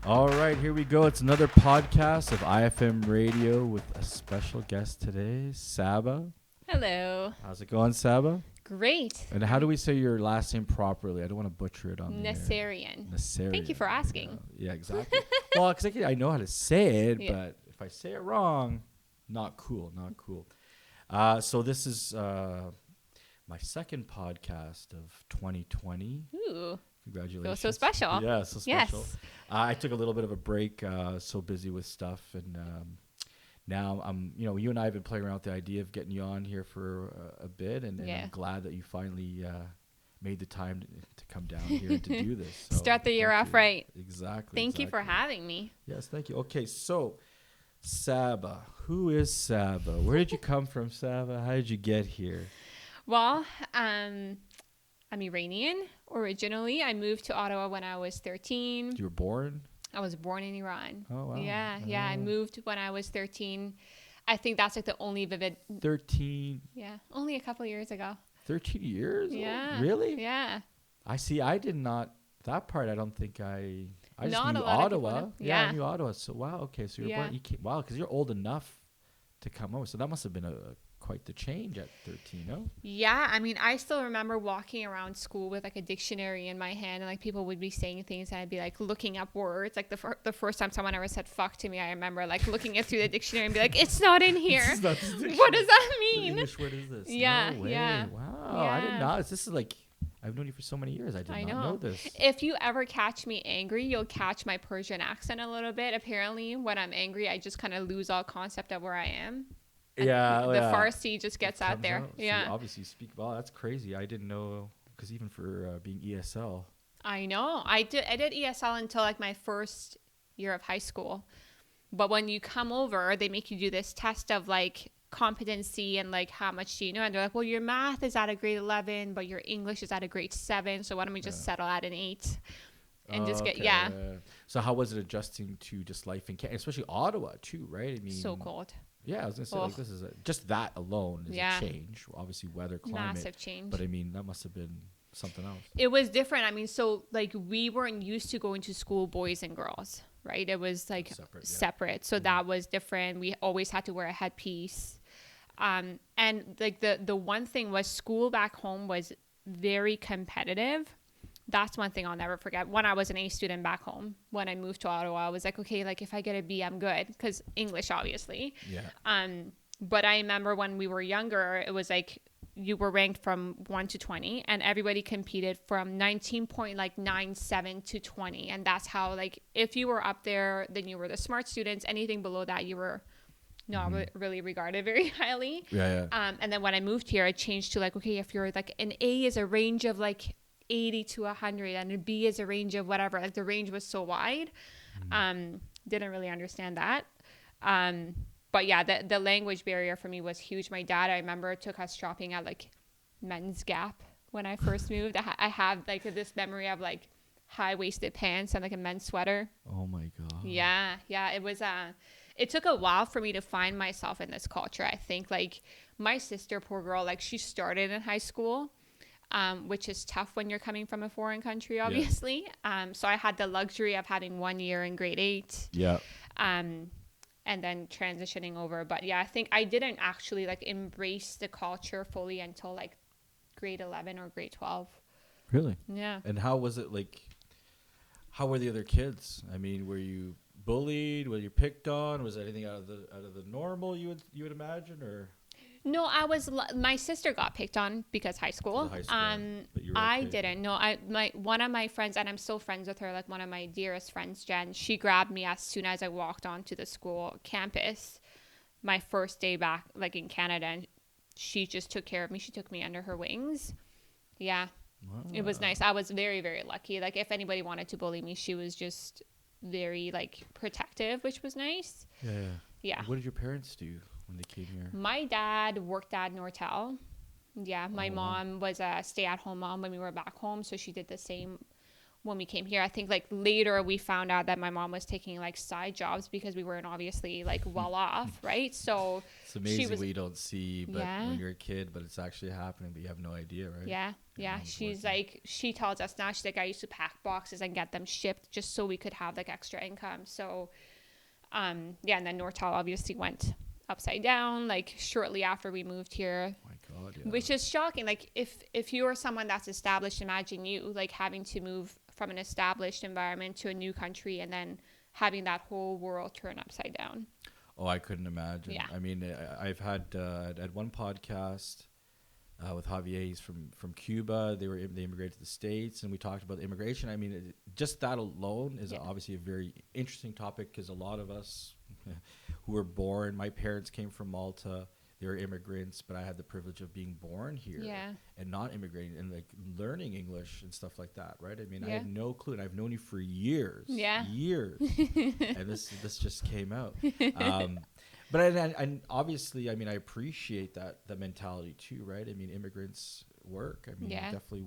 All right, here we go. It's another podcast of IFM Radio with a special guest today, Sabba. Hello. How's it going, Sabba? Great. And how do we say your last name properly? I don't want to butcher it on Naserian. the Naserian. Thank you for asking. Yeah, exactly. Well, because I know how to say it, Yeah. but if I say it wrong, not cool, not cool. So this is my second podcast of 2020. Ooh. Congratulations. Feels so special. Yeah, so special. Yes. I took a little bit of a break, so busy with stuff. And now you and I have been playing around with the idea of getting you on here for a bit. And I'm glad that you finally made the time to come down here and to do this. So Start the year off right. Exactly. Thank you for having me. Yes, thank you. Okay, so Sabba. Who is Sabba? Where did you come from, Sabba? How did you get here? Well, I'm Iranian originally. I moved to Ottawa when I was 13. You were born? I was born in Iran. Oh, wow. Yeah. I moved when I was 13. I think that's like the only vivid. 13. Yeah, only a couple years ago. 13 years? Yeah. Oh, really? Yeah. I see. I did not. That part, I don't think I just Not knew a lot of Ottawa. people know. Yeah, I Yeah. knew Ottawa. So, wow. Okay. So, you're born. You came, wow. Because you're old enough to come over. So, that must have been quite the change at 13, no? Yeah, I mean, I still remember walking around school with like a dictionary in my hand, and like people would be saying things, and I'd be like looking up words. Like the first time someone ever said "fuck" to me, I remember like looking it through the dictionary and be like, "It's not in here. What does that mean?" English word is this? Yeah, No way. yeah. Wow. I did Yeah. not. This is like I've known you for so many years. I did not know this. If you ever catch me angry, you'll catch my Persian accent a little bit. Apparently, when I'm angry, I just kind of lose all concept of where I am. And the Farsi just gets out there. So Yeah. you obviously speak. Wow, that's crazy. I didn't know, because even for being ESL. I know. I did ESL until like my first year of high school. But when you come over, they make you do this test of like competency and like how much do you know. And they're like, well, your math is at a grade 11, but your English is at a grade 7. So why don't we just settle at an 8 and just get, So how was it adjusting to just life in Canada, especially Ottawa too, right? I mean, so cold. Yeah, I was gonna say like this is just that alone is a change. Obviously, weather, climate, massive change. But I mean, that must have been something else. It was different. I mean, so like we weren't used to going to school, boys and girls, right? It was like separate. So that was different. We always had to wear a headpiece. And like the one thing was school back home was very competitive. That's one thing I'll never forget. When I was an A student back home, when I moved to Ottawa, I was like, okay, like if I get a B, I'm good. Because English, obviously. Yeah. But I remember when we were younger, it was like you were ranked from 1 to 20, and everybody competed from 19.97 to 20. And that's how, like, if you were up there, then you were the smart students. Anything below that, you were not really regarded very highly. Yeah. And then when I moved here, it changed to like, okay, if you're like an A is a range of like 80 to 100, and a B is a range of whatever. Like the range was so wide. Didn't really understand that. But yeah, the language barrier for me was huge. My dad, I remember, took us shopping at like Men's Gap when I first moved. I have like this memory of like high-waisted pants and like a men's sweater. Oh my God. Yeah. It was it took a while for me to find myself in this culture. I think like my sister, poor girl, like she started in high school. Which is tough when you're coming from a foreign country, obviously. Yeah. So I had the luxury of having 1 year in grade 8. Yeah. And then transitioning over. But yeah, I think I didn't actually like embrace the culture fully until like grade 11 or grade 12. Really? Yeah. And how was it like? How were the other kids? I mean, were you bullied? Were you picked on? Was anything out of the normal you would imagine, or? No, my sister got picked on because high school. I didn't. No, one of my friends, and I'm still friends with her, like one of my dearest friends, Jen, she grabbed me as soon as I walked onto the school campus, my first day back, like in Canada, and she just took care of me. She took me under her wings. Yeah. Wow. It was nice. I was very, very lucky. Like if anybody wanted to bully me, she was just very like protective, which was nice. Yeah. What did your parents do when they came here? My dad worked at Nortel. Yeah, my mom was a stay-at-home mom when we were back home, so she did the same when we came here. I think like later we found out that my mom was taking like side jobs because we weren't obviously like well off, right? So it's amazing what you don't see, but when you're a kid, but it's actually happening, but you have no idea, right? Yeah. She's like, she tells us now, she's like, I used to pack boxes and get them shipped just so we could have like extra income. So and then Nortel obviously went upside down like shortly after we moved here. Oh my God, yeah. Which is shocking. Like if you're someone that's established, imagine you like having to move from an established environment to a new country and then having that whole world turn upside down. Oh, I couldn't imagine. Yeah. I mean, I've had one podcast with Javier. He's from Cuba. They immigrated to the States, and we talked about immigration. I mean, just that alone is obviously a very interesting topic, because a lot of us who were born, my parents came from Malta. They were immigrants, but I had the privilege of being born here and not immigrating and like learning English and stuff like that, right? I mean, I had no clue, and I've known you for years, and this just came out. But I obviously, I mean, I appreciate that mentality too, right? I mean, immigrants work. I mean, you definitely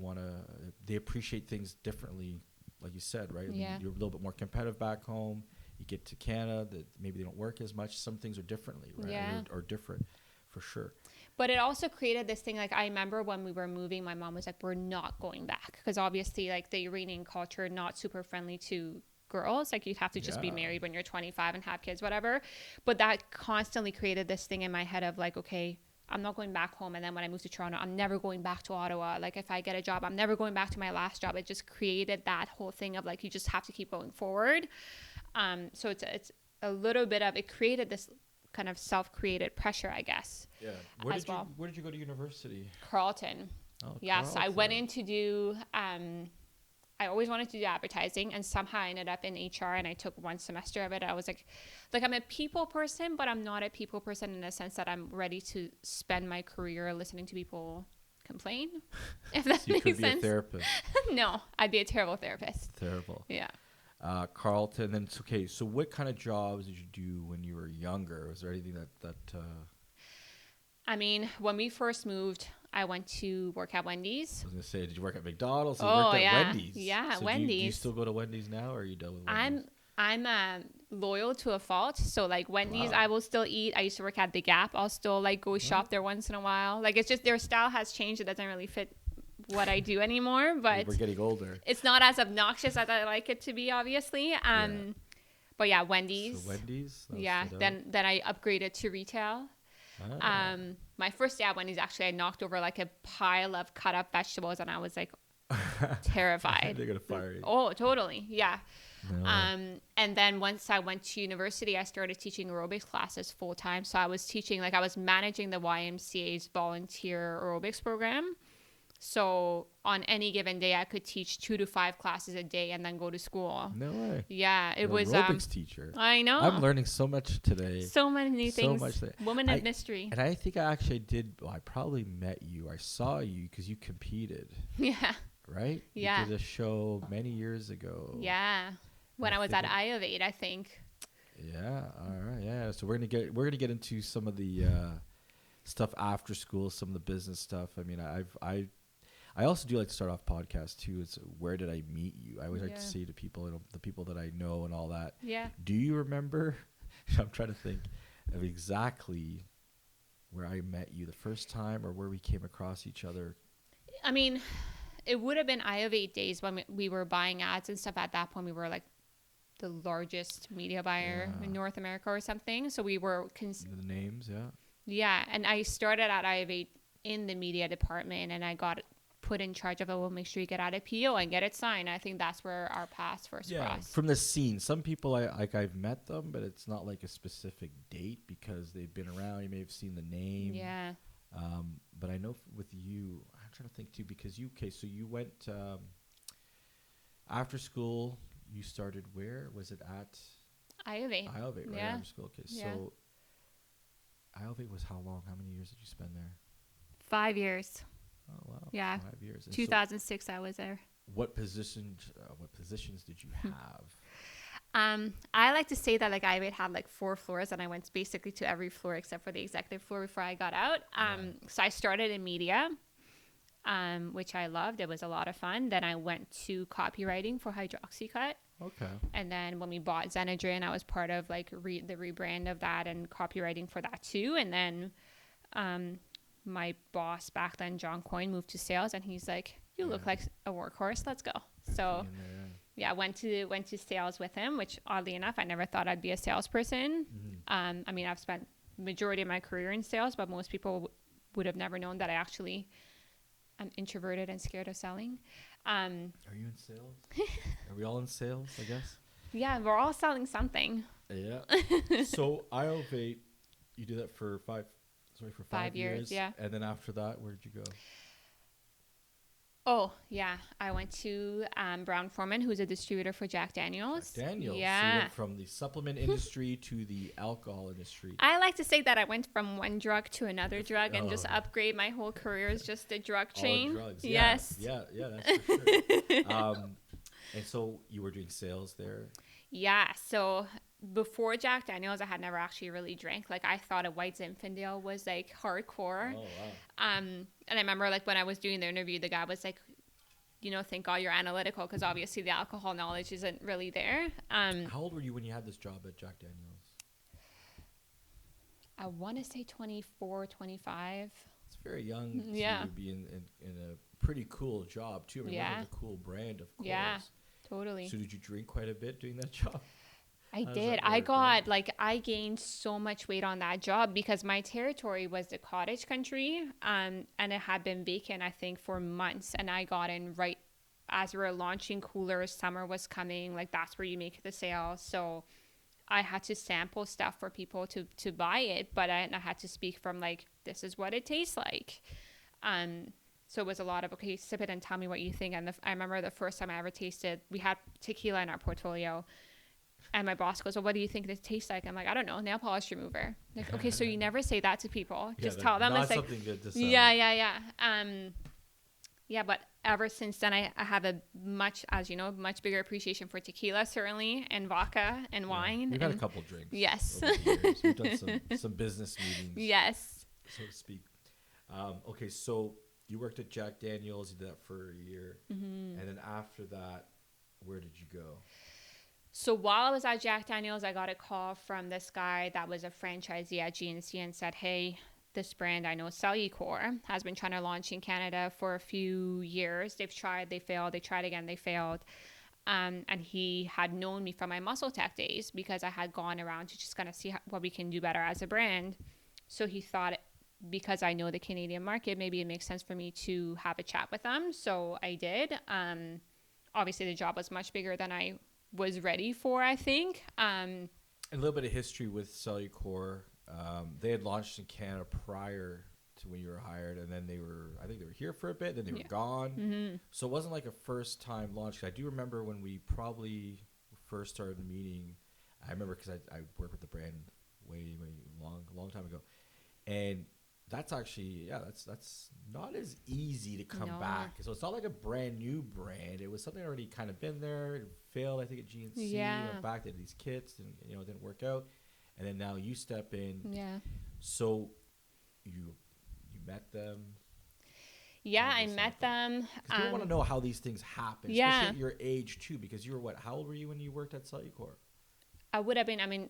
they appreciate things differently, like you said, right? I mean, you're a little bit more competitive back home. You get to Canada, that maybe they don't work as much. Some things are differently, right? Or different. For sure. But it also created this thing, like I remember when we were moving, my mom was like, we're not going back, because obviously like the Iranian culture, not super friendly to girls. Like you'd have to just be married when you're 25 and have kids, whatever. But that constantly created this thing in my head of like, okay, I'm not going back home. And then when I moved to Toronto, I'm never going back to Ottawa. Like if I get a job, I'm never going back to my last job. It just created that whole thing of like, you just have to keep going forward. So it's a little bit of, it created this kind of self-created pressure, I guess. Yeah. Where did you go to university? Carleton. Oh, yes. I went in to do, I always wanted to do advertising, and somehow I ended up in HR, and I took one semester of it. I was like I'm a people person, but I'm not a people person in the sense that I'm ready to spend my career listening to people complain. If that so you makes could sense. Be a therapist. No, I'd be a terrible therapist. Terrible. Yeah. Carleton. Then it's okay. So what kind of jobs did you do when you were younger? Was there anything that I mean, when we first moved, I went to work at Wendy's. I was gonna say, did you work at McDonald's? You worked at Wendy's. Yeah, so Wendy's. Do you still go to Wendy's now, or are you done with Wendy's? I'm loyal to a fault. So like Wendy's, I will still eat. I used to work at the Gap. I'll still like go shop there once in a while. Like it's just their style has changed. It doesn't really fit what I do anymore, but we're getting older. It's not as obnoxious as I like it to be, obviously. But yeah, Wendy's. So Wendy's. Then I upgraded to retail. My first day at Wendy's, actually, I knocked over like a pile of cut up vegetables, and I was like terrified. They're gonna fire you. Oh, totally. Yeah. No. And then once I went to university, I started teaching aerobics classes full time. So I was teaching, like I was managing the YMCA's volunteer aerobics program. So on any given day, I could teach 2 to 5 classes a day and then go to school. No way. Yeah, it was aerobics teacher. I know. I'm learning so much today. So many new things. So much. Woman of mystery. And I think I actually did. Well, I probably met you. I saw you because you competed. Yeah. Right. Yeah. You did a show many years ago. Yeah. When I was at I of 8, I think. Yeah. All right. Yeah. So we're gonna get into some of the stuff after school, some of the business stuff. I mean, I also do like to start off podcasts too. It's where did I meet you? I always like to say to people, the people that I know and all that. Yeah. Do you remember? I'm trying to think of exactly where I met you the first time, or where we came across each other. I mean, it would have been I of 8 days when we were buying ads and stuff. At that point, we were like the largest media buyer in North America or something. So we were the names, yeah. Yeah, and I started at I of 8 in the media department, and I got put in charge of it. We'll make sure you get out a PO and get it signed. I think that's where our paths first crossed. From the scene. Some people I've met them, but it's not like a specific date because they've been around. You may have seen the name. Yeah. But I know with you, I'm trying to think too, because so you went after school. You started where? Was it at I of 8? I of 8, right? After school. Okay. Yeah. So I of 8 was how long? How many years did you spend there? 5 years. Oh wow! Yeah, 5 years. And 2006, I was there. What positions did you have? I like to say that like I had like 4 floors, and I went basically to every floor except for the executive floor before I got out. So I started in media. which I loved. It was a lot of fun. Then I went to copywriting for Hydroxycut. Okay. And then when we bought Xenadrin, I was part of like the rebrand of that and copywriting for that too. And then my boss back then, John Coyne, moved to sales, and he's like, "You look like a workhorse. Let's go." So yeah, went to sales with him, which oddly enough, I never thought I'd be a salesperson. I mean, I've spent majority of my career in sales, but most people would have never known that I'm introverted and scared of selling. Are you in sales? Are we all in sales, I guess? Yeah, we're all selling something. Yeah. So IOVate, you did that for 5 years. Yeah. And then after that, where did you go? Oh, yeah. I went to Brown-Forman, who's a distributor for Jack Daniels. Jack Daniels. Yeah. So you went from the supplement industry to the alcohol industry. I like to say that I went from one drug to another drug and just upgrade my whole career as just a drug chain. All drugs. Yes. Yeah, that's for sure. And so you were doing sales there? Yeah. So before Jack Daniels, I had never actually really drank. Like, I thought a White Zinfandel was like hardcore. Oh, wow. And I remember like when I was doing the interview, the guy was like, thank God you're analytical, because obviously the alcohol knowledge isn't really there. How old were you when you had this job at Jack Daniels? I want to say 24, 25. It's very young to be in a pretty cool job too. I mean, it was a cool brand, of course. Yeah, totally. So did you drink quite a bit doing that job? I did. I gained so much weight on that job because my territory was the cottage country, and it had been vacant, I think, for months. And I got in right as we were launching coolers. Summer was coming. Like, that's where you make the sales. So I had to sample stuff for people to buy it, but I had to speak from like, this is what it tastes like. So it was a lot of, okay, sip it and tell me what you think. And I remember the first time I ever tasted, we had tequila in our portfolio. And my boss goes, well, what do you think this tastes like? I'm like, I don't know, nail polish remover. Like, okay, so you never say that to people. Just tell them. It's like, something good to sell. Yeah. Yeah, but ever since then, I have a much bigger appreciation for tequila, certainly, and vodka and wine. We've had a couple drinks. Yes. We've done some business meetings. Yes. So to speak. Okay, so you worked at Jack Daniels. You did that for a year. Mm-hmm. And then after that, where did you go? So while I was at Jack Daniels, I got a call from this guy that was a franchisee at GNC and said, hey, this brand, I know Cellucor, has been trying to launch in Canada for a few years. They've tried, they failed. They tried again, they failed. And he had known me from my Muscle Tech days because I had gone around to just kind of see what we can do better as a brand. So he thought, because I know the Canadian market, maybe it makes sense for me to have a chat with them. So I did. Obviously, the job was much bigger than I was ready for, I think. A little bit of history with Cellucor. They had launched in Canada prior to when you were hired, and then I think they were here for a bit, then they were gone. Mm-hmm. So it wasn't like a first time launch. I do remember when we probably first started the meeting, I remember because I worked with the brand way long time ago, and that's actually that's not as easy to come back. So it's not like a brand new brand. It was something already kind of been there. It failed, I think, at GNC. Went back, they had these kits, and it didn't work out. And then now you step in. Yeah. So you met them. Yeah, I met them. People want to know how these things happen, especially at your age too, because you were what? How old were you when you worked at Cellucor? I would have been.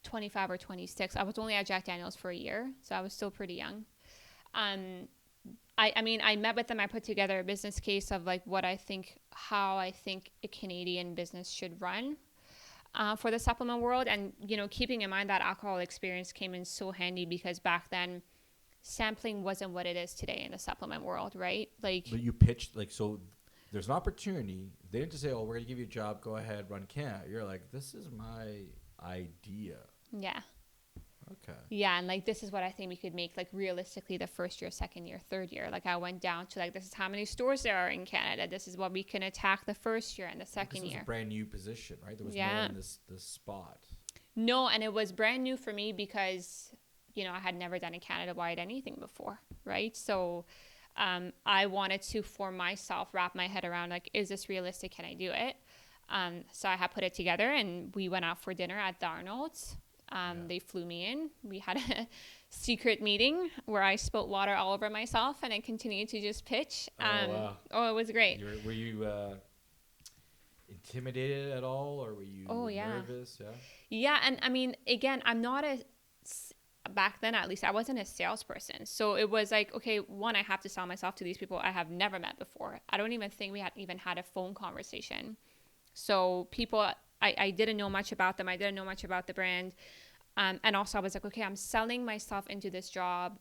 25 or 26. I was only at Jack Daniels for a year, so I was still pretty young. I met with them. I put together a business case of like how I think a Canadian business should run for the supplement world. And, keeping in mind that alcohol experience came in so handy because back then sampling wasn't what it is today in the supplement world, right? But you pitched so there's an opportunity. They didn't just say, oh, we're going to give you a job. Go ahead, run camp. You're like, this is my idea. Yeah. Okay. Yeah, and this is what I think we could make realistically the first year, second year, third year. I went down to this is how many stores there are in Canada. This is what we can attack the first year and the second year. This was a brand new position, right? There was no one in this spot. No, and it was brand new for me because I had never done a Canada-wide anything before, right? So I wanted to, for myself, wrap my head around is this realistic? Can I do it? So I had put it together, and we went out for dinner at the Arnold's. They flew me in. We had secret meeting where I spilt water all over myself and I continued to just pitch. Wow. Oh, it was great. Were you intimidated at all, or were you nervous? Yeah. Yeah, and I mean, again, I'm not back then, at least, I wasn't a salesperson. So it was like, okay, one, I have to sell myself to these people I have never met before. I don't even think we had even had a phone conversation. So people, I didn't know much about them. I didn't know much about the brand. And also I was like, okay, I'm selling myself into this job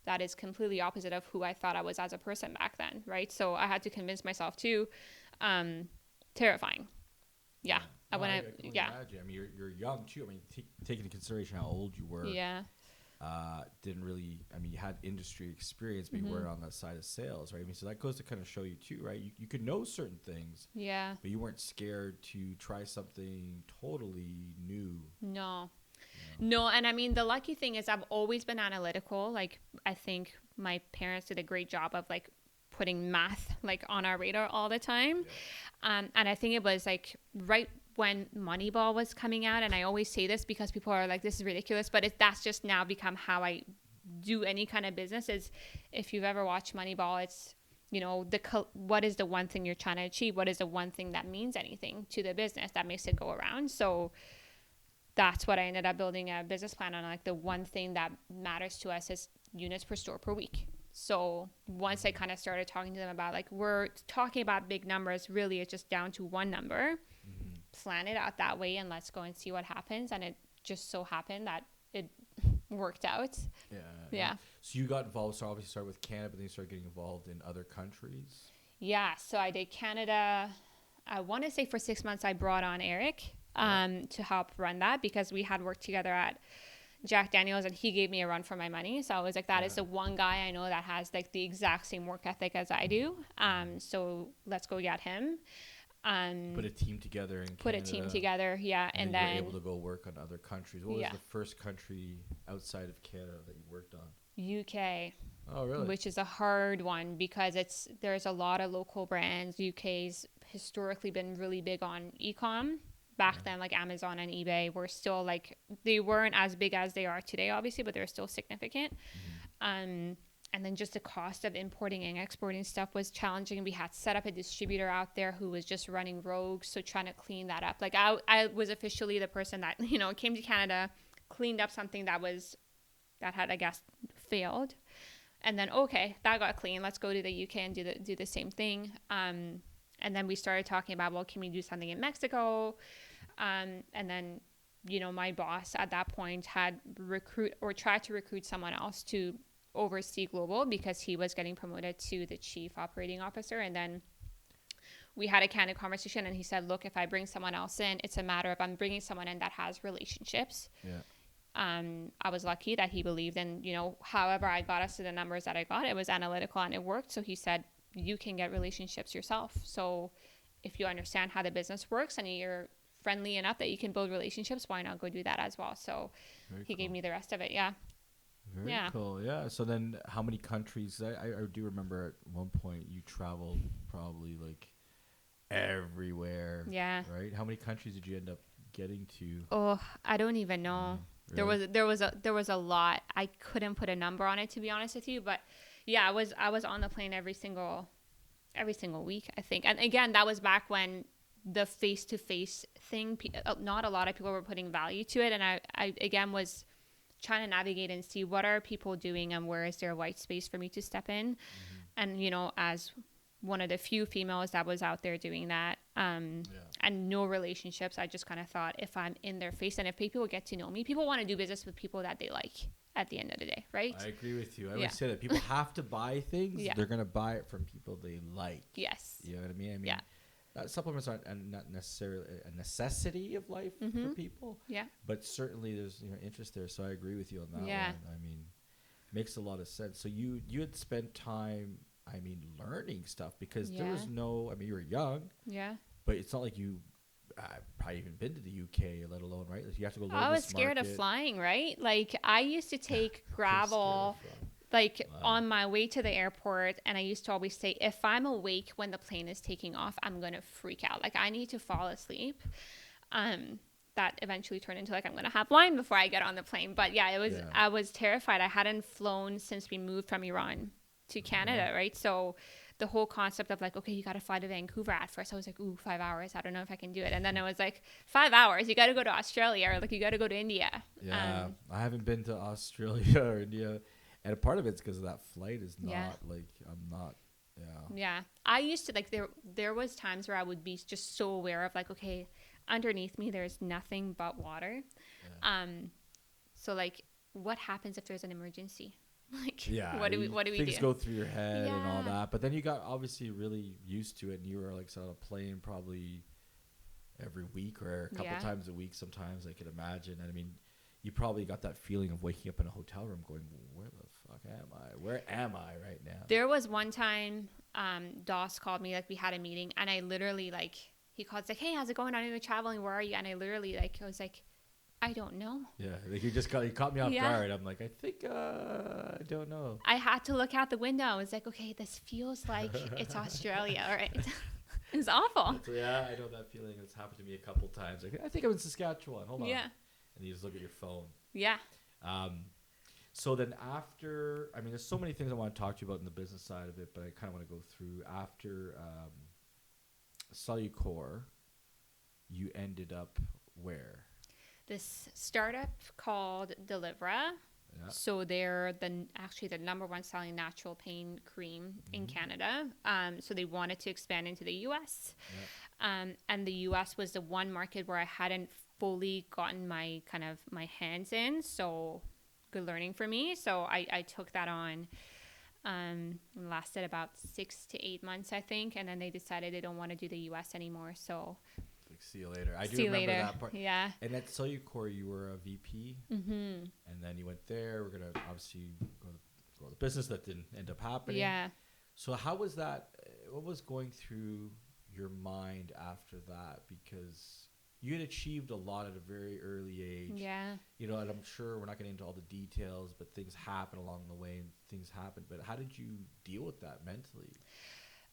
that is completely opposite of who I thought I was as a person back then, right? So I had to convince myself too. Terrifying. Yeah. I can imagine. I mean, you're young too. I mean, taking into consideration how old you were. Yeah. Didn't really. I mean, you had industry experience, but you weren't on that side of sales, right? I mean, so that goes to kind of show you too, right? You could know certain things. Yeah. But you weren't scared to try something totally new. No. No, and I mean, the lucky thing is I've always been analytical. Like, I think my parents did a great job of like putting math like on our radar all the time. Yeah. And I think it was like right when Moneyball was coming out, and I always say this because people are like, this is ridiculous, but that's just now become how I do any kind of business. Is if you've ever watched Moneyball, it's, you know, what is the one thing you're trying to achieve? What is the one thing that means anything to the business that makes it go around? So that's what I ended up building a business plan on. Like, the one thing that matters to us is units per store per week. So once I kind of started talking to them about, like, we're talking about big numbers, really it's just down to one number, plan it out that way, and let's go and see what happens. And it just so happened that it worked out. Yeah. So you got involved, so obviously started with Canada, but then you started getting involved in other countries. Yeah. So I did Canada. I want to say for 6 months I brought on Eric to help run that, because we had worked together at Jack Daniels and he gave me a run for my money. So I was like, that is the one guy I know that has like the exact same work ethic as I do. So let's go get him. Put a team together in Canada. Yeah. And then you were able to go work on other countries. What was the first country outside of Canada that you worked on? UK. Oh, really? Which is a hard one because there's a lot of local brands. UK's historically been really big on e-com. Back then, like Amazon and eBay were still like, they weren't as big as they are today, obviously, but they're still significant. And then just the cost of importing and exporting stuff was challenging. We had set up a distributor out there who was just running rogue. So trying to clean that up. Like I was officially the person that, you know, came to Canada, cleaned up something that had, I guess, failed. And then, okay, that got clean. Let's go to the UK and do the same thing. And then we started talking about, well, can we do something in Mexico? And then, you know, my boss at that point had tried to recruit someone else to oversee global because he was getting promoted to the chief operating officer. And then we had a candid conversation and he said, look, if I bring someone else in, it's a matter of I'm bringing someone in that has relationships. Yeah. I was lucky that he believed in, you know, however I got us to the numbers that I got, it was analytical and it worked. So he said, you can get relationships yourself. So if you understand how the business works and you're friendly enough that you can build relationships, why not go do that as well? So he gave me the rest of it. Yeah. Very cool. Yeah. So then how many countries? I do remember at one point you traveled probably like everywhere. Yeah. Right. How many countries did you end up getting to? Oh, I don't even know. Really? There was a lot. I couldn't put a number on it, to be honest with you, but yeah, I was on the plane every single week, I think. And again, that was back when the face-to-face thing, not a lot of people were putting value to it. And I again was trying to navigate and see what are people doing and where is there white space for me to step in. And, you know, as one of the few females that was out there doing that, and no relationships, I just kind of thought, if I'm in their face and if people get to know me, people want to do business with people that they like at the end of the day, right? I agree with you. I always say that people have to buy things. They're going to buy it from people they like. Yes. You know what I mean? Supplements aren't not necessarily a necessity of life for people. Yeah. But certainly there's interest there. So I agree with you on that one. I mean, makes a lot of sense. So you had spent time, learning stuff because there was no, you were young. Yeah. But it's not like you probably even been to the UK, let alone, right? Like you have to go. I was scared of flying, right? Like I used to take gravel. On my way to the airport, and I used to always say, if I'm awake when the plane is taking off, I'm going to freak out. Like, I need to fall asleep. that eventually turned into like, I'm going to have wine before I get on the plane. But yeah, I was terrified. I hadn't flown since we moved from Iran to Canada, right? So the whole concept of like, okay, you got to fly to Vancouver at first. I was like, ooh, 5 hours. I don't know if I can do it. And then it was like 5 hours. You got to go to Australia, or like you got to go to India. Yeah. I haven't been to Australia or India. And a part of it's because of that flight is not like, I'm not. Yeah. Yeah. I used to like, there was times where I would be just so aware of like, okay, underneath me, there's nothing but water. Yeah. So like, what happens if there's an emergency? Like, what do we do? Things go through your head and all that. But then you got obviously really used to it, and you were like on a plane probably every week or a couple times a week sometimes, I could imagine. And I mean, you probably got that feeling of waking up in a hotel room going, where the fuck am I? Where am I right now? There was one time Doss called me, like we had a meeting, and I literally like, he called, like, hey, how's it going? I know you're traveling. Where are you? And I literally like, I was like, I don't know. Yeah, like you caught me off guard. I'm like, I think I don't know. I had to look out the window. I was like, okay, this feels like it's Australia. All right. It's awful. Yeah, I know that feeling. It's happened to me a couple times. Like, I think I'm in Saskatchewan. Hold on. Yeah. And you just look at your phone. Yeah. So then after, I mean, there's so many things I want to talk to you about in the business side of it, but I kind of want to go through after Cellucor, you ended up where? This startup called Delivra. Yeah. So they're actually the number one selling natural pain cream in Canada. So they wanted to expand into the U.S. Yeah. And the U.S. was the one market where I hadn't fully gotten my hands in. So good learning for me. So I took that on. Lasted about 6 to 8 months, I think. And then they decided they don't want to do the U.S. anymore. So see you later. I do remember that part. Yeah. And at Cellucor, you were a VP. Mm-hmm. And then you went there. We're going to obviously go to the business. That didn't end up happening. Yeah. So how was that? What was going through your mind after that? Because you had achieved a lot at a very early age. Yeah. You know, and I'm sure we're not getting into all the details, but things happen along the way and things happen. But how did you deal with that mentally?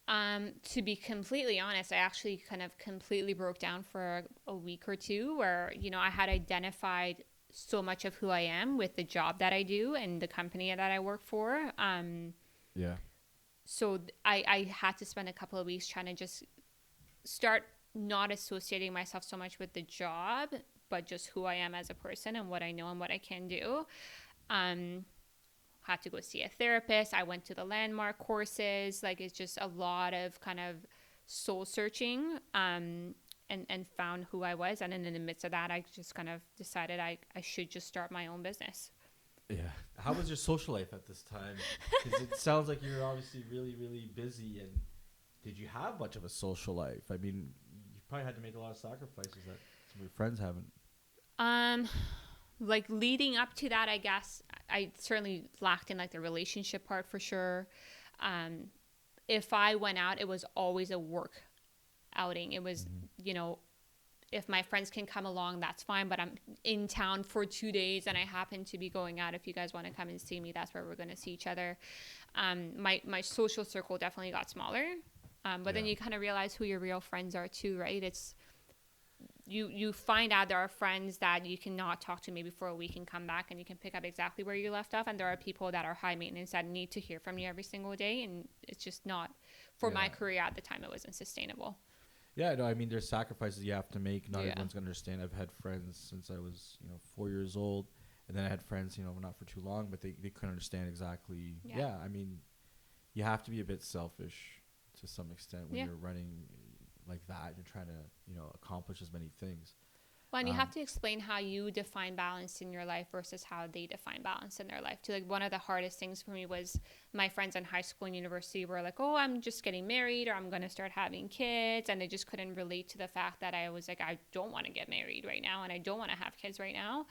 To be completely honest, I actually kind of completely broke down for a week or two where, you know, I had identified so much of who I am with the job that I do and the company that I work for. Yeah. So I had to spend a couple of weeks trying to just start not associating myself so much with the job, but just who I am as a person and what I know and what I can do. Had to go see a therapist. I went to the landmark courses. Like, it's just a lot of kind of soul searching, and found who I was. And then in the midst of that, I just kind of decided I should just start my own business. Yeah. How was your social life at this time? Because it sounds like you're obviously really, really busy. And did you have much of a social life? I mean, you probably had to make a lot of sacrifices that some of your friends haven't. Like leading up to that, I guess I certainly lacked in like the relationship part for sure. If I went out, it was always a work outing. It was, you know, if my friends can come along, that's fine. But I'm in town for 2 days and I happen to be going out. If you guys want to come and see me, that's where we're going to see each other. My social circle definitely got smaller. But then you kind of realize who your real friends are too, right? It's, you find out there are friends that you cannot talk to maybe for a week and come back and you can pick up exactly where you left off. And there are people that are high maintenance that need to hear from you every single day. And it's just not, for my career at the time, it wasn't sustainable. Yeah, no, I mean, there's sacrifices you have to make. Not everyone's going to understand. I've had friends since I was, 4 years old. And then I had friends, not for too long, but they couldn't understand exactly. Yeah, I mean, you have to be a bit selfish to some extent when you're running like that. You're trying to, accomplish as many things. Well, and you have to explain how you define balance in your life versus how they define balance in their life too. Like, one of the hardest things for me was my friends in high school and university were like, oh, I'm just getting married or I'm going to start having kids. And they just couldn't relate to the fact that I was like, I don't want to get married right now. And I don't want to have kids right now.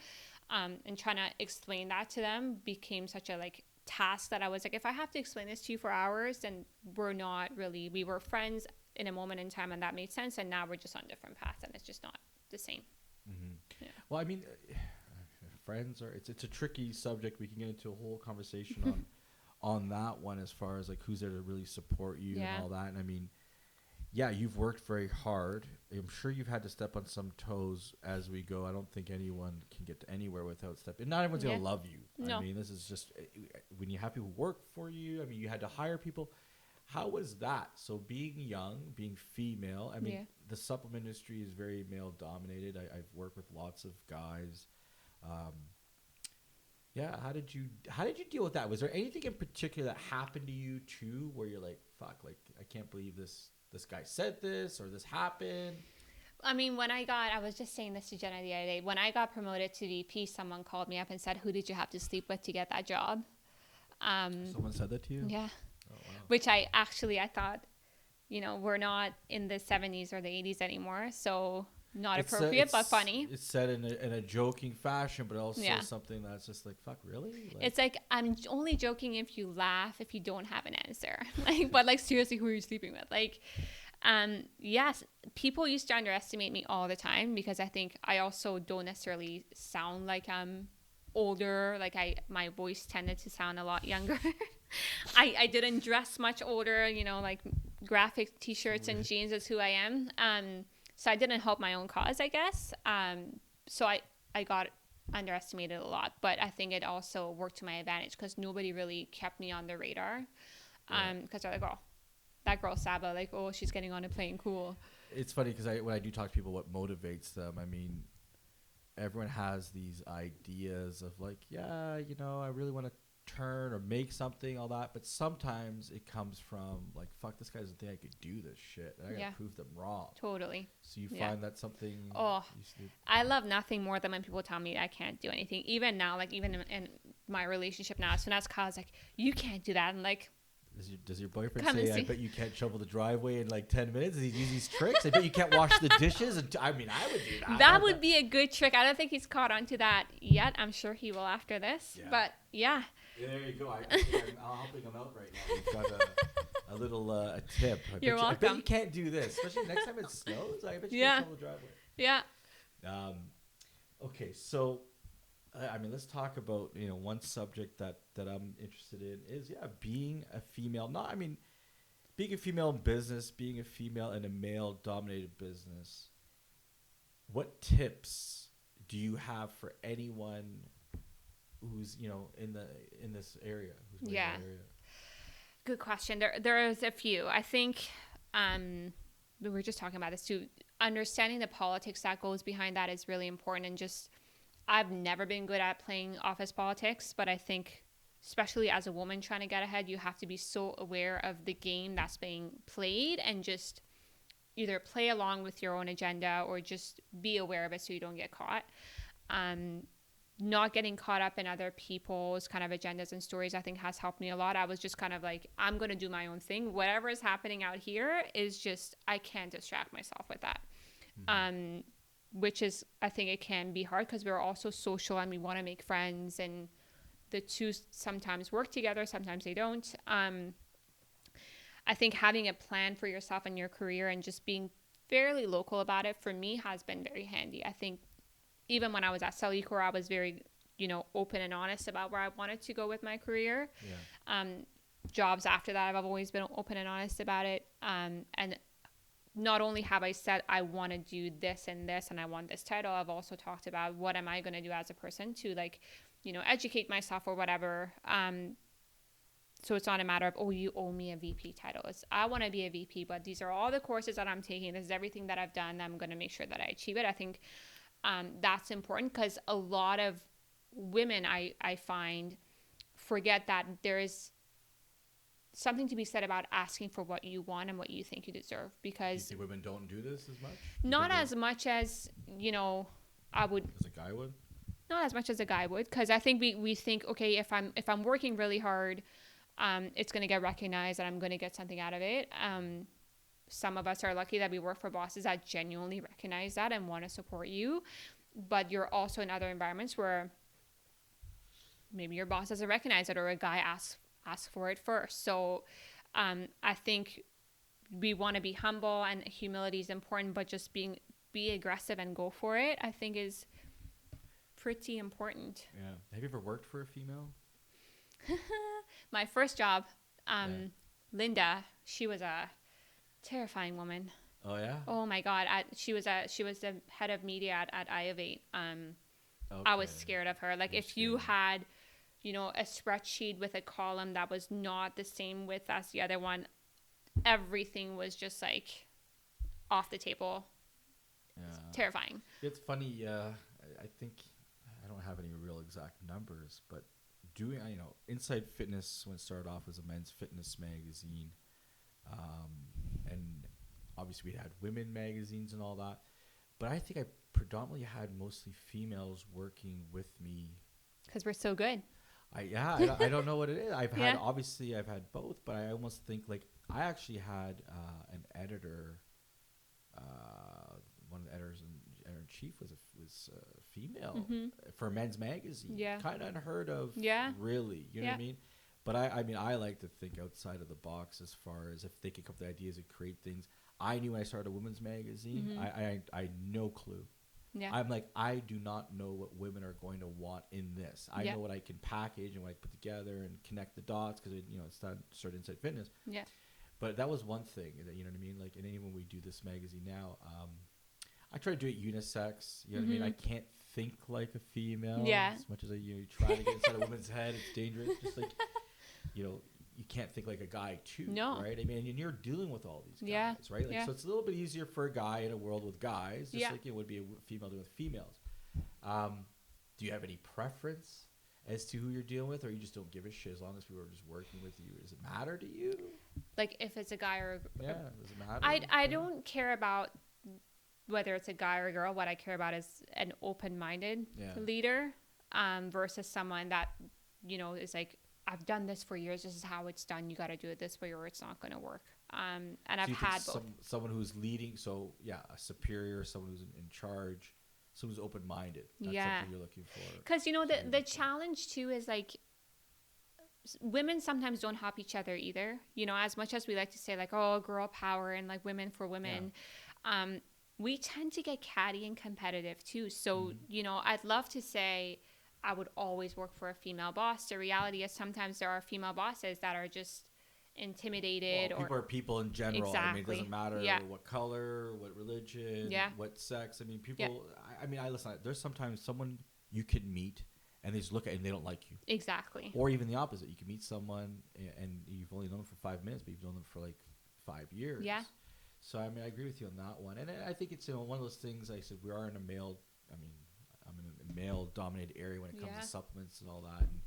And trying to explain that to them became such a task that I was like, if I have to explain this to you for hours, then we were friends in a moment in time and that made sense. And now we're just on different paths and it's just not the same. Mm-hmm. Yeah. Well, I mean, friends it's a tricky subject. We can get into a whole conversation on that one as far as who's there to really support you and all that. And I mean, yeah, you've worked very hard. I'm sure you've had to step on some toes as we go. I don't think anyone can get to anywhere without stepping. Not everyone's going to love you. No. I mean, this is just when you have people who work for you. I mean, you had to hire people. How was that? So being young, being female, I mean, the supplement industry is very male dominated. I've worked with lots of guys. How did you deal with that? Was there anything in particular that happened to you too, where you're like, fuck, like I can't believe this guy said this or this happened? I mean, I was just saying this to Jenna the other day. When I got promoted to VP, someone called me up and said, "Who did you have to sleep with to get that job?" Someone said that to you? Yeah. Oh, wow. Which I thought, we're not in the 70s or the 80s anymore, so not appropriate, but funny. It's said in a joking fashion, but also something that's just like, fuck, really? Like, it's like, I'm only joking if you laugh, if you don't have an answer. But seriously, who are you sleeping with? Yes, people used to underestimate me all the time because I think I also don't necessarily sound like I'm older. My voice tended to sound a lot younger. I didn't dress much older, graphic t-shirts and jeans is who I am. So I didn't help my own cause, I guess. So I got underestimated a lot, but I think it also worked to my advantage because nobody really kept me on the radar. Because they're like, oh, that girl Sabba, she's getting on a plane, cool. It's funny because when I do talk to people, what motivates them, I mean, everyone has these ideas of I really want to turn or make something, all that, but sometimes it comes from fuck, this guy doesn't think I could do this shit, and I gotta prove them wrong. Totally. So you find that something. I love nothing more than when people tell me I can't do anything. Even now, even in my relationship now, so that's Kyle's you can't do that, and does your boyfriend say, I bet you can't shovel the driveway in 10 minutes? Does he use these tricks? I bet you can't wash the dishes. I would do that. That would be a good trick. I don't think he's caught on to that yet. I'm sure he will after this. Yeah. But yeah. There you go. I'm helping him out right now. We've got a little a tip. You're welcome. I bet you can't do this, especially next time it snows. I bet you can't shovel the driveway. Yeah. Okay, so let's talk about one subject that I'm interested in is being a female. Being a female in business, being a female in a male-dominated business. What tips do you have for anyone who's in this area? Good question. There is a few. I think we were just talking about this too. Understanding the politics that goes behind that is really important, and just I've never been good at playing office politics, but I think especially as a woman trying to get ahead, you have to be so aware of the game that's being played and just either play along with your own agenda or just be aware of it so you don't get caught. Not getting caught up in other people's kind of agendas and stories, I think has helped me a lot. I was just kind of I'm going to do my own thing. Whatever is happening out here is just, I can't distract myself with that. Mm-hmm. Which is, I think it can be hard because we're also social and we want to make friends, and the two sometimes work together, sometimes they don't. I think having a plan for yourself and your career and just being fairly local about it for me has been very handy. I think even when I was at Cellucor, I was very, open and honest about where I wanted to go with my career. Yeah. Jobs after that, I've always been open and honest about it. And not only have I said I want to do this and this and I want this title, I've also talked about what am I going to do as a person to educate myself or whatever. So it's not a matter of, you owe me a VP title. It's I want to be a VP, but these are all the courses that I'm taking. This is everything that I've done. I'm going to make sure that I achieve it. I think that's important because a lot of women I find forget that there is something to be said about asking for what you want and what you think you deserve, because you think women don't do this as much? Not as much as I would. As a guy would? Not as much as a guy would, because I think we think, okay, if I'm working really hard, it's going to get recognized and I'm going to get something out of it. Some of us are lucky that we work for bosses that genuinely recognize that and want to support you, but you're also in other environments where maybe your boss doesn't recognize it or a guy asks for it first. So I think we want to be humble, and humility is important, but just be aggressive and go for it, I think is pretty important. Yeah. Have you ever worked for a female? My first job, Linda, she was a Terrifying woman. Oh yeah. Oh my God. She was the head of media at IFM. Okay. I was scared of her. Like You're if scared. you had, a spreadsheet with a column that was not the same width as the other one, everything was just like off the table. Yeah. Terrifying. It's funny. I think I don't have any real exact numbers, but doing, Inside Fitness, when it started off, was a men's fitness magazine, and obviously we had women magazines and all that, but I think I predominantly had mostly females working with me because we're so good. I don't know what it is. I've had both, but I almost think like I actually had an editor. One of the editors and editor-in-chief was a female for a men's magazine. Yeah, kind of unheard of. Yeah, really, you know what I mean. But I like to think outside of the box as far as if they could come up with ideas and create things. I knew when I started a women's magazine, I had no clue. Yeah. I'm like, I do not know what women are going to want in this. I know what I can package and what I put together and connect the dots because it's not started Inside Fitness. Yeah. But that was one thing that, you know what I mean? Like, and even when we do this magazine now, I try to do it unisex. You know what I mean? I can't think like a female. Yeah. As much as you try to get inside a woman's head, it's dangerous. Just like, you can't think like a guy too. No. Right? I mean, and you're dealing with all these guys, right? Like, so it's a little bit easier for a guy in a world with guys, just like it would be a female dealing with females. Do you have any preference as to who you're dealing with, or you just don't give a shit as long as people are just working with you? Does it matter to you? Like if it's a guy or does it matter? I don't care about whether it's a guy or a girl. What I care about is an open-minded leader versus someone that is like, I've done this for years. This is how it's done. You got to do it this way, or it's not going to work. And so I've had both. Someone who's leading, so a superior, someone who's in charge, someone who's open-minded. That's something you're looking for. Because the challenge too is like, women sometimes don't help each other either. As much as we like to say like, oh, girl power and like women for women, we tend to get catty and competitive too. So I'd love to say I would always work for a female boss. The reality is sometimes there are female bosses that are just intimidated. Well, people are people in general. Exactly. I mean, it doesn't matter what color, what religion, what sex. I mean, people, I listen, there's sometimes someone you can meet and they just look at it and they don't like you. Exactly. Or even the opposite. You can meet someone and you've only known them for 5 minutes, but you've known them for like 5 years. Yeah. So, I agree with you on that one. And I think it's one of those things, like I said, we are in a I'm in a male-dominated area when it comes to supplements and all that. And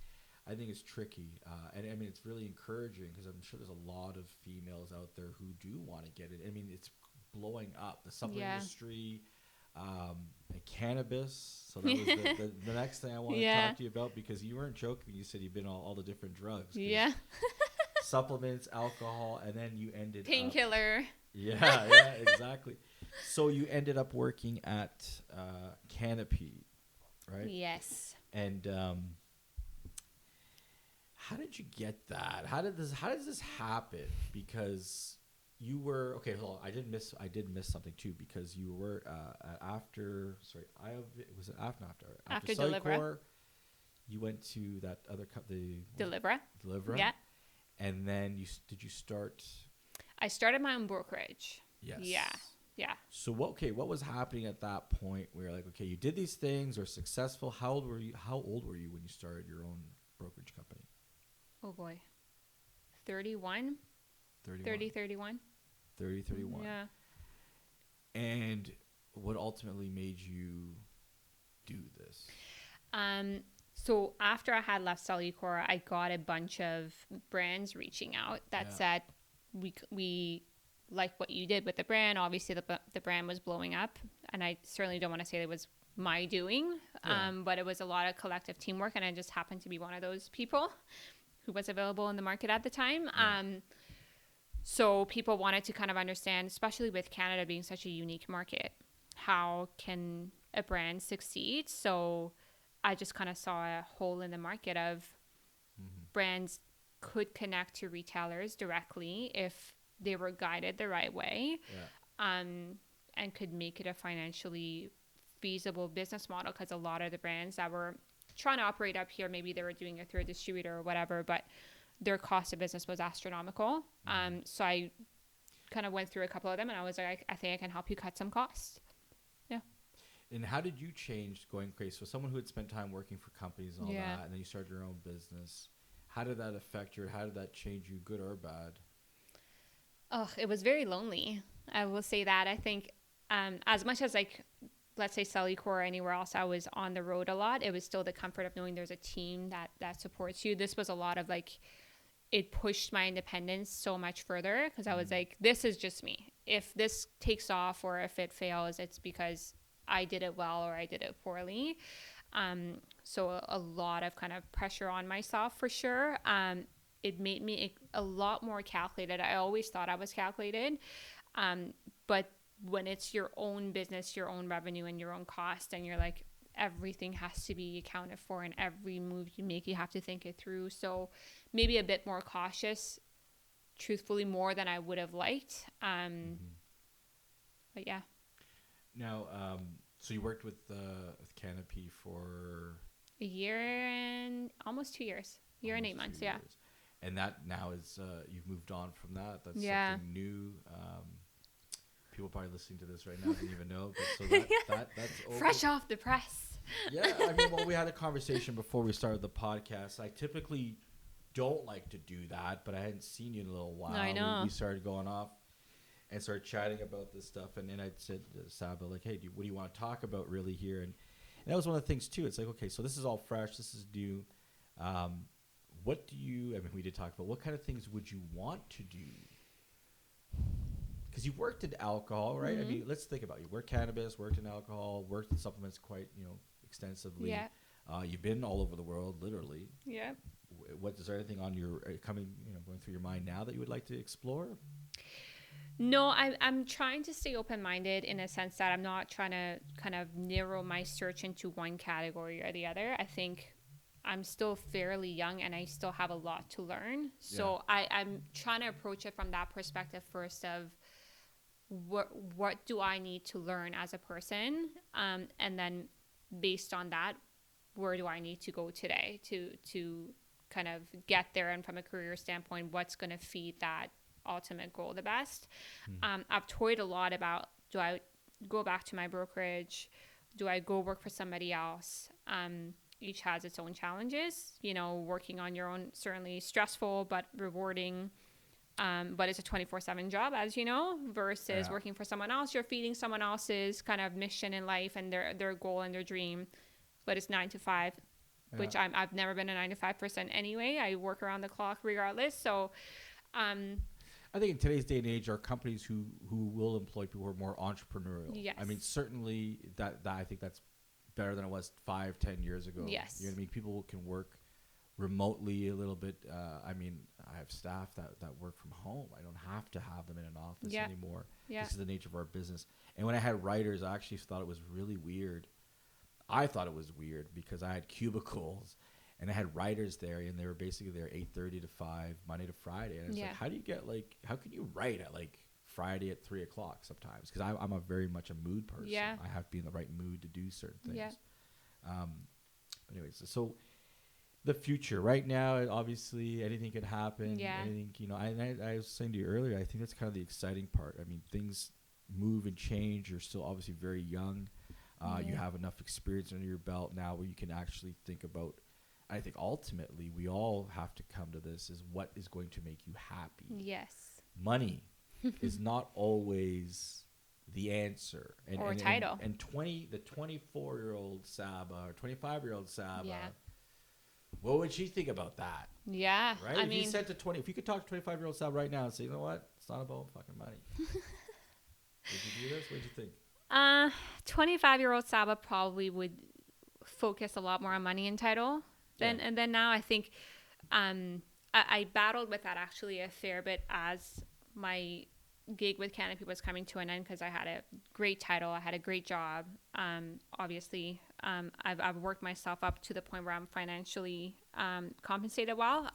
I think it's tricky. And it's really encouraging because I'm sure there's a lot of females out there who do want to get it. It's blowing up. The supplement industry, cannabis. So that was the next thing I want to talk to you about, because you weren't joking. You said you've been on all the different drugs. Yeah. Supplements, alcohol, and then you ended painkiller. Yeah, exactly. So you ended up working at Canopy, right? Yes. And how did you get that? How does this happen? Because you were hold on. I did miss something too, because you were after Cellucor, you went to that other company, Delivra. Yeah. And then did you start? I started my own brokerage. Yes. Yeah. So what was happening at that point where you're like, okay, you did these things, or successful? How old were you when you started your own brokerage company? Oh boy. 31. 31. Yeah. And what ultimately made you do this? So after I had left Cellucor, I got a bunch of brands reaching out that said, we like what you did with the brand. Obviously the brand was blowing up, and I certainly don't want to say it was my doing, but it was a lot of collective teamwork, and I just happened to be one of those people who was available in the market at the time. So people wanted to kind of understand, especially with Canada being such a unique market, how can a brand succeed? So I just kind of saw a hole in the market of brands could connect to retailers directly if they were guided the right way, and could make it a financially feasible business model. Because a lot of the brands that were trying to operate up here, maybe they were doing it through a distributor or whatever, but their cost of business was astronomical. So I kind of went through a couple of them, and I was like, I think I can help you cut some costs. Yeah. And how did you change going crazy? So someone who had spent time working for companies and all that, and then you started your own business. How did that affect you? How did that change you, good or bad? Oh, it was very lonely. I will say that. I think as much as like, let's say Cellucor or anywhere else, I was on the road a lot. It was still the comfort of knowing there's a team that supports you. This was a lot of like, it pushed my independence so much further because I was like, this is just me. If this takes off or if it fails, it's because I did it well or I did it poorly. So a lot of kind of pressure on myself for sure. It made me a lot more calculated. I always thought I was calculated. But when it's your own business, your own revenue and your own cost, and you're like, everything has to be accounted for and every move you make, you have to think it through. So maybe a bit more cautious, truthfully, more than I would have liked. But yeah. Now, so you worked with Canopy for a year and almost 2 years, year and 8 months. Yeah. And that now is, you've moved on from that. That's something new. People probably listening to this right now didn't even know. But so that's over. Fresh off the press. Yeah. I mean, well, we had a conversation before we started the podcast. I typically don't like to do that, but I hadn't seen you in a little while. I know. We started going off and started chatting about this stuff. And then I said to Sabba, like, hey, what do you want to talk about really here? And that was one of the things, too. It's like, okay, so this is all fresh. This is new. What do you, I mean, we did talk about what kind of things would you want to do? Because you worked in alcohol, right? I mean, let's think about it. You worked cannabis, worked in alcohol, worked in supplements quite, extensively. Yeah. You've been all over the world, literally. Yeah. Is there anything on your going through your mind now that you would like to explore? No, I'm trying to stay open-minded in a sense that I'm not trying to kind of narrow my search into one category or the other. I think I'm still fairly young and I still have a lot to learn. So I'm trying to approach it from that perspective first of what do I need to learn as a person? And then based on that, where do I need to go today to kind of get there? And from a career standpoint, what's going to feed that ultimate goal the best? I've toyed a lot about, do I go back to my brokerage? Do I go work for somebody else? Each has its own challenges. Working on your own, certainly stressful but rewarding, but it's a 24/7 job, as you know, versus working for someone else. You're feeding someone else's kind of mission in life and their goal and their dream, but it's 9 to 5, which I've never been a 9 to 5 person anyway. I work around the clock regardless. So I think in today's day and age, our companies who will employ people who are more entrepreneurial. Yes. I mean, certainly that I think that's better than it was 5-10 years ago. Yes. You know what I mean? People can work remotely a little bit. I mean, I have staff that work from home. I don't have to have them in an office anymore. Yeah. This is the nature of our business. And when I had writers, I actually thought it was really weird. I thought it was weird because I had cubicles and I had writers there, and they were basically there 8:30 to 5, Monday to Friday. And I was like, how can you write at like Friday at 3 o'clock sometimes? Because I'm a very much a mood person. Yeah. I have to be in the right mood to do certain things. Yeah. Anyways, so the future right now, obviously anything can happen. Yeah. Anything, I was saying to you earlier, I think that's kind of the exciting part. I mean, things move and change. You're still obviously very young. You have enough experience under your belt now where you can actually think about, I think ultimately we all have to come to this, is what is going to make you happy. Yes. Money is not always the answer. Or title. And the 24-year-old Sabba or 25-year-old Sabba, what would she think about that? Yeah. Right? If you could talk to 25-year-old Sabba right now and say, you know what? It's not about fucking money. Would you do this? What did you think? 25-year-old Sabba probably would focus a lot more on money and title. And then now I think I battled with that actually a fair bit as my gig with Canopy was coming to an end, because I had a great title, I had a great job. Obviously, I've worked myself up to the point where I'm financially compensated well.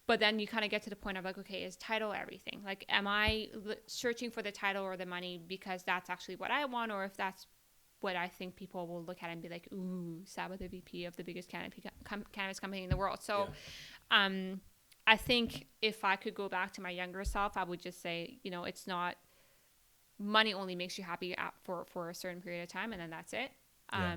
But then you kind of get to the point of like, okay, is title everything? Like, am I searching for the title or the money because that's actually what I want, or if that's what I think people will look at and be like, ooh, Sabba, the VP of the biggest cannabis company in the world. So I think if I could go back to my younger self, I would just say, you know, it's not, money only makes you happy for a certain period of time, and then that's it. Yeah.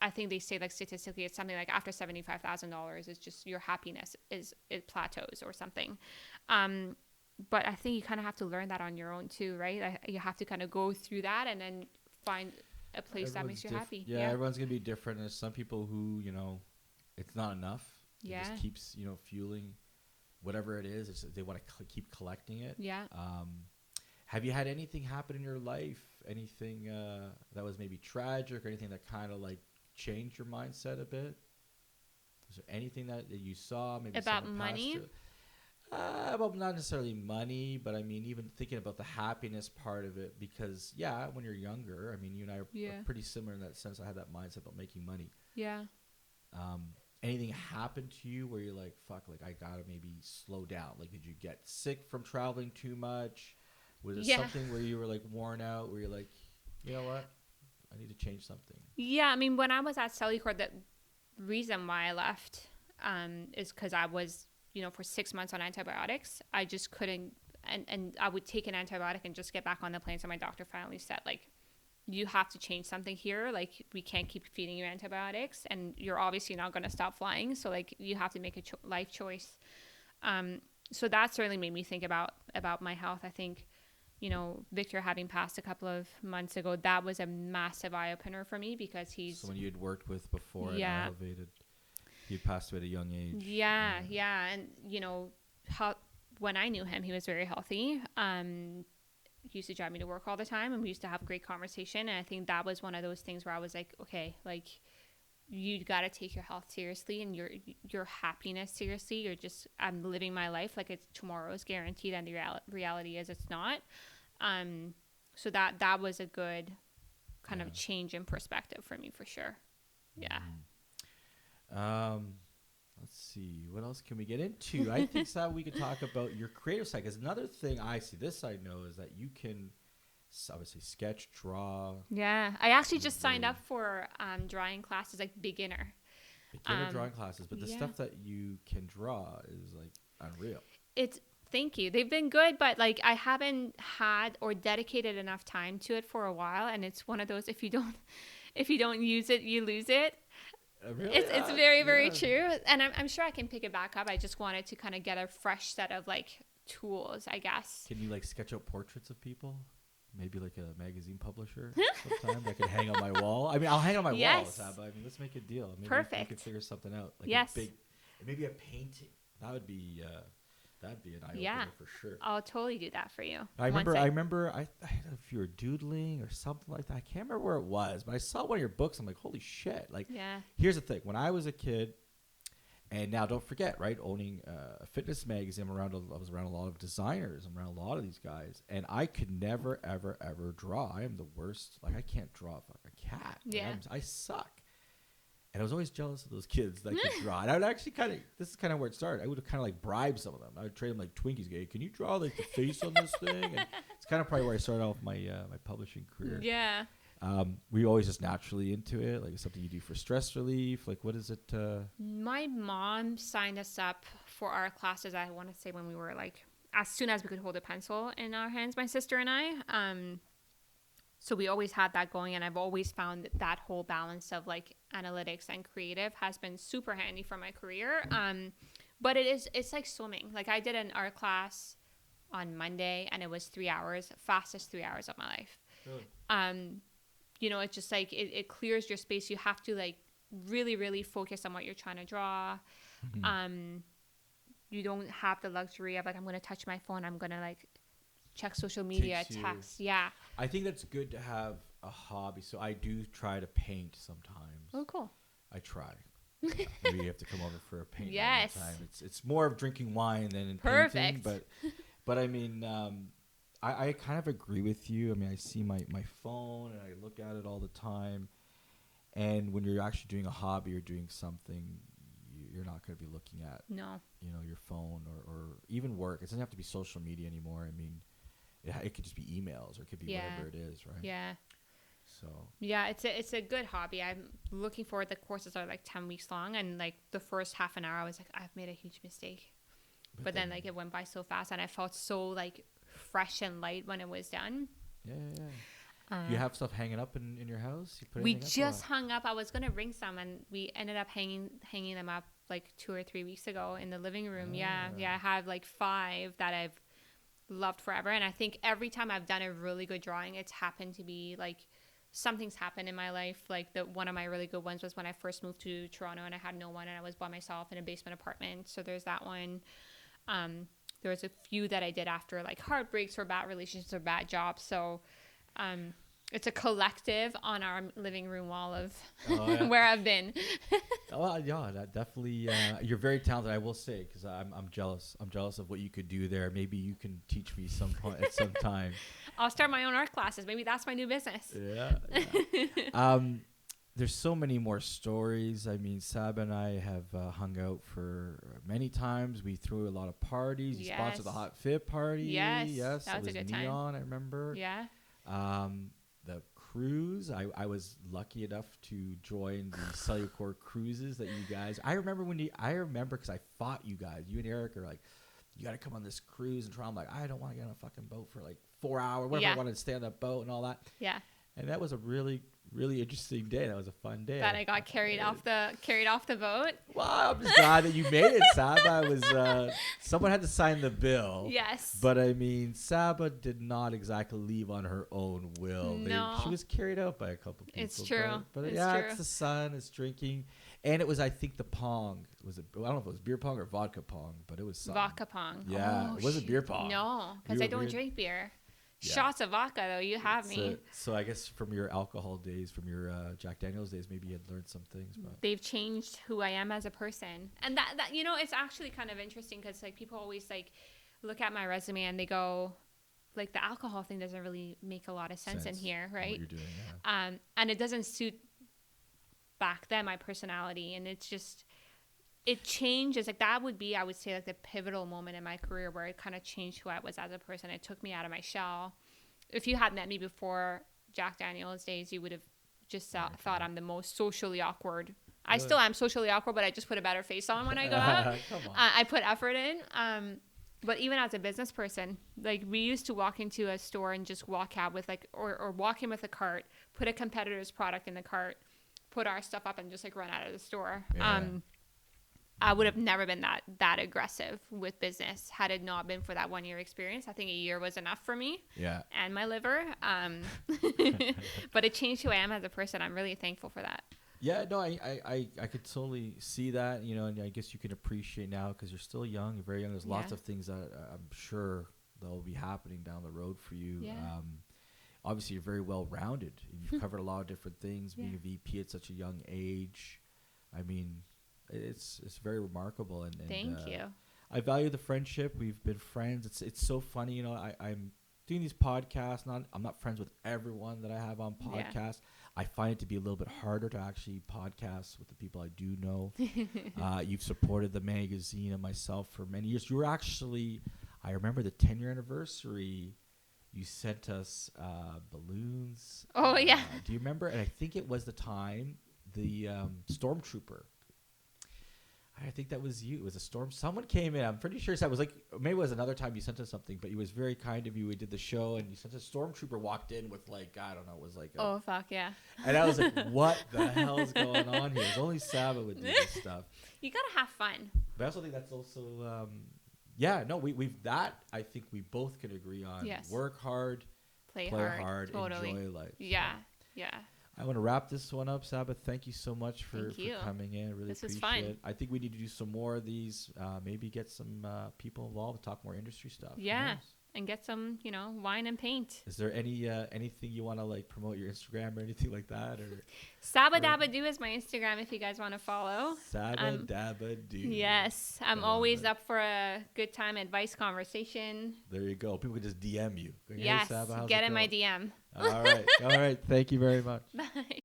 I think they say, like, statistically, it's something like after $75,000, it's just your happiness it plateaus or something. But I think you kind of have to learn that on your own too, right? You have to kind of go through that and then find a place that makes you happy. Yeah, everyone's gonna be different. There's some people who, you know, it's not enough. It just keeps, you know, fueling whatever it is. They want to keep collecting it. Yeah. Have you had anything happen in your life? Anything that was maybe tragic, or anything that kind of like changed your mindset a bit? Was there anything that you saw maybe about money? Well, not necessarily money, but I mean, even thinking about the happiness part of it, because when you're younger, I mean, you and I are pretty similar in that sense. I had that mindset about making money. Yeah. Anything happen to you where you're like, fuck, like I gotta maybe slow down? Like, did you get sick from traveling too much? Was it something where you were like worn out, where you're like, you know what, I need to change something? Yeah, I mean, when I was at Cellucor, the reason why I left is because I was, you know, for 6 months on antibiotics. I just couldn't, and I would take an antibiotic and just get back on the plane. So my doctor finally said, like, you have to change something here. Like, we can't keep feeding you antibiotics, and you're obviously not going to stop flying. So, like, you have to make a life choice. So that certainly made me think about my health. I think, you know, Victor having passed a couple of months ago, that was a massive eye-opener for me, because he's someone you'd worked with before and elevated. He passed away at a young age. Yeah. And, you know, when I knew him, he was very healthy. He used to drive me to work all the time, and we used to have great conversation. And I think that was one of those things where I was like, okay, like, you got to take your health seriously and your happiness seriously. You're just, I'm living my life like it's tomorrow's guaranteed, and the reality is it's not. So that was a good kind of change in perspective for me, for sure. Yeah. Let's see, what else can we get into? I think we could talk about your creative side, because another thing I know is that you can obviously sketch, draw. Yeah, I actually just signed up for drawing classes, like beginner drawing classes, but the stuff that you can draw is like unreal. Thank you. They've been good, but like I haven't had or dedicated enough time to it for a while, and it's one of those, if you don't use it, you lose it. Really? It's very, very true. And I'm sure I can pick it back up. I just wanted to kind of get a fresh set of like tools, I guess. Can you like sketch out portraits of people? Maybe like a magazine publisher sometime that can hang on my wall. I mean, I'll hang on my wall, Sabba. I mean, let's make a deal. Maybe we could figure something out. Like maybe a painting. That would be that'd be an eye-opener for sure. I'll totally do that for you. I remember I don't know if you were doodling or something like that. I can't remember where it was, but I saw one of your books. I'm like, holy shit. Like, here's the thing. When I was a kid, and now don't forget, right, owning a fitness magazine, I was around a lot of designers. I'm around a lot of these guys, and I could never, ever, ever draw. I am the worst. Like, I can't draw a cat. Yeah. I suck. And I was always jealous of those kids that could draw. And I would actually this is kind of where it started. I would kind of like bribe some of them. I would trade them like Twinkies. Hey, can you draw like the face on this thing? And it's kind of probably where I started off my publishing career. Yeah. Were you always just naturally into it? Like something you do for stress relief? Like what is it? My mom signed us up for our classes, I want to say when we were like, as soon as we could hold a pencil in our hands, my sister and I. So we always had that going, and I've always found that whole balance of like analytics and creative has been super handy for my career. But it's like swimming. Like I did an art class on Monday, and it was 3 hours, fastest 3 hours of my life. Really? You know, it's just like it clears your space. You have to like really, really focus on what you're trying to draw. Mm-hmm. You don't have the luxury of like, I'm going to touch my phone. I'm going to like check social media, text. Yeah. I think that's good to have a hobby. So I do try to paint sometimes. Oh, cool. I try. Yeah, maybe you have to come over for a paint. Yes. Time. It's more of drinking wine than in painting. But I mean, I kind of agree with you. I mean, I see my phone and I look at it all the time. And when you're actually doing a hobby or doing something, you're not going to be looking at, your phone or even work. It doesn't have to be social media anymore. I mean, it could just be emails or it could be whatever it is, right? Yeah. So yeah, it's a good hobby. I'm looking forward. The courses are like 10 weeks long, and like the first half an hour, I was like, I've made a huge mistake. But then like it went by so fast, and I felt so like fresh and light when it was done. Yeah. Do you have stuff hanging up in your house? We just hung up. I was gonna bring some, and we ended up hanging them up like 2 or 3 weeks ago in the living room. Yeah. I have like 5 that I've loved forever, and I think every time I've done a really good drawing, it's happened to be like something's happened in my life. Like one of my really good ones was when I first moved to Toronto, and I had no one, and I was by myself in a basement apartment. So there's that one. There was a few that I did after like heartbreaks or bad relationships or bad jobs. So it's a collective on our living room wall of where I've been. That definitely. You're very talented, I will say, because I'm jealous. I'm jealous of what you could do there. Maybe you can teach me at some time. I'll start my own art classes. Maybe that's my new business. Yeah. There's so many more stories. I mean, Sabba and I have hung out for many times. We threw a lot of parties. You sponsored the Hot Fit party. Yes. That was a good Neon, time. I remember. Yeah. The cruise. I was lucky enough to join the Cellucor cruises that you guys. I remember because I fought you guys. You and Eric are like, you got to come on this cruise and try. I'm like, I don't want to get on a fucking boat for like 4 hours. Whatever. I wanted to stay on that boat and all that. Yeah. And that was a really, really interesting day. That was a fun day. That I got carried off the boat. Well, I'm just glad that you made it, Sabba. Someone had to sign the bill. Yes. But I mean, Sabba did not exactly leave on her own will. No. She was carried out by a couple people. It's true. But it's true. True. It's the sun. It's drinking. And it was, I think, the pong. I don't know if it was beer pong or vodka pong, but it was something. Vodka pong. Yeah. It wasn't beer pong. No, because I don't drink beer. Yeah. Shots of vodka, though. You have me. So I guess from your alcohol days, from your Jack Daniels days, maybe you had learned some things. But they've changed who I am as a person. And that it's actually kind of interesting because like people always like look at my resume and they go, like the alcohol thing doesn't really make a lot of sense in here, right? What you're doing, yeah. And it doesn't suit back then my personality, and it's just it changes. Like that would be, I would say, like the pivotal moment in my career where it kind of changed who I was as a person. It took me out of my shell. If you had met me before Jack Daniels days, you would have just thought I'm the most socially awkward. I still am socially awkward, but I just put a better face on when I go out. I put effort in. But even as a business person, like we used to walk into a store and just walk out with like, or walk in with a cart, put a competitor's product in the cart, put our stuff up and just like run out of the store. Yeah. I would have never been that aggressive with business had it not been for that 1 year experience. I think a year was enough for me. Yeah. And my liver. But it changed who I am as a person. I'm really thankful for that. Yeah, no, I could totally see that, and I guess you can appreciate now because you're still young, you're very young. There's lots of things that I'm sure that'll be happening down the road for you. Yeah. Obviously, you're very well-rounded. You've covered a lot of different things, being a VP at such a young age. I mean, it's very remarkable. And thank you. I value the friendship. We've been friends. It's so funny, I'm doing these podcasts. I'm not friends with everyone that I have on podcasts. Yeah. I find it to be a little bit harder to actually podcast with the people I do know. You've supported the magazine and myself for many years. You were actually, I remember the 10-year anniversary. You sent us balloons. Oh, yeah. Do you remember? And I think it was the time the stormtrooper. I think that was you. It was a storm. Someone came in. I'm pretty sure it was like, maybe it was another time you sent us something, but it was very kind of you. We did the show and you sent a stormtrooper walked in with like, I don't know, it was like. Oh, fuck yeah. And I was like, what the hell's going on here? It's only Sabba would do this stuff. You got to have fun. But I also think that's also, we've that I think we both can agree on. Yes. Work hard, play hard, totally. Enjoy life. Yeah, yeah. I want to wrap this one up, Sabba. Thank you so much for coming in. Really appreciate it. I think we need to do some more of these. Maybe get some people involved, talk more industry stuff. Yeah, and get some, wine and paint. Is there anything you want to like promote your Instagram or anything like that? Or Sabba Dabba Do is my Instagram if you guys want to follow. Sabba Dabba Do. Yes, I'm always up for a good time advice conversation. There you go. People can just DM you. Yes, hey, Sabba, get in my DM. All right. Thank you very much. Bye.